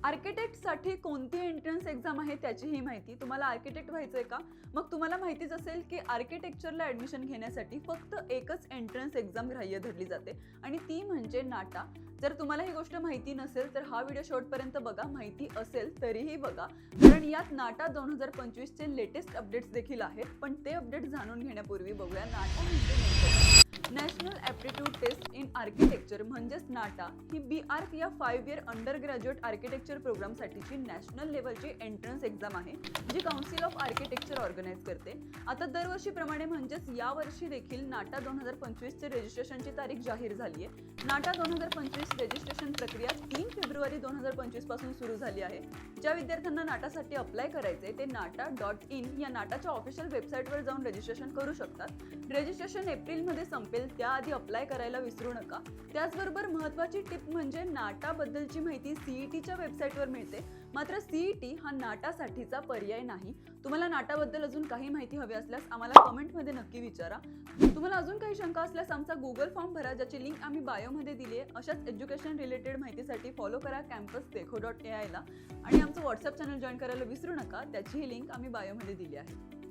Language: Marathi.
आर्किटेक्टसाठी कोणती एंट्रन्स एक्झाम आहे त्याचीही माहिती. तुम्हाला आर्किटेक्ट व्हायचंय का? मग तुम्हाला माहितीच असेल की आर्किटेक्चरला ॲडमिशन घेण्यासाठी फक्त एकच एंट्रन्स एक्झाम ग्राह्य धरली जाते आणि ती म्हणजे नाटा. जर तुम्हाला ही गोष्ट माहिती नसेल तर हा व्हिडिओ शेवटपर्यंत बघा. माहिती असेल तरीही बघा, कारण यात नाटा 2025 चे लेटेस्ट अपडेट्स देखील आहेत. पण ते अपडेट जाणून घेण्यापूर्वी बघूया नाटा म्हणजे नेमकं काय. National aptitude test in architecture म्हणजेच नाटा ही BARC या 5 इयर अंडर ग्रॅज्युएट आर्किटेक्चर प्रोग्रामसाठीची नॅशनल लेवलची एंट्रन्स एक्झाम आहे, जी काउन्सिल ऑफ आर्किटेक्चर ऑर्गनाईज करते. आता दरवर्षीप्रमाणे म्हणजेच यावर्षी देखील नाटा 2025 चे रजिस्ट्रेशनची तारीख जाहीर झाली आहे. नाटा 2025 रजिस्ट्रेशन प्रक्रिया 3 फेब्रुवारी 2025 पासून सुरू झाली आहे. ज्या विद्यार्थ्यांना नाटासाठी अप्लाय करायचे ते nata.in या नाटाच्या ऑफिशियल वेबसाईटवर जाऊन रजिस्ट्रेशन करू शकतात. रजिस्ट्रेशन एप्रिलमध्ये संपेल, त्याआधी अप्लाय करायला विसरू नका. त्याचबरोबर महत्त्वाची टिप म्हणजे नाटा बद्दलची माहिती CETच्या वेबसाईटवर मिळते. मात्र CET हा नाटासाठीचा पर्याय नाही. तुम्हाला नाटाबद्दल अजून काही माहिती हवी असल्यास आम्हाला कमेंटमध्ये नक्की विचारा. तुम्हाला अजून काही शंका असल्यास आमचा गुगल फॉर्म भरा, ज्याची लिंक आम्ही बायोमध्ये दिली आहे. अशाच एज्युकेशन रिलेटेड माहितीसाठी फॉलो करा campusdekho.ai ला आणि आमचं व्हॉट्सअप चॅनल जॉईन करायला विसरू नका. त्याचीही लिंक आम्ही बायोमध्ये दिली आहे.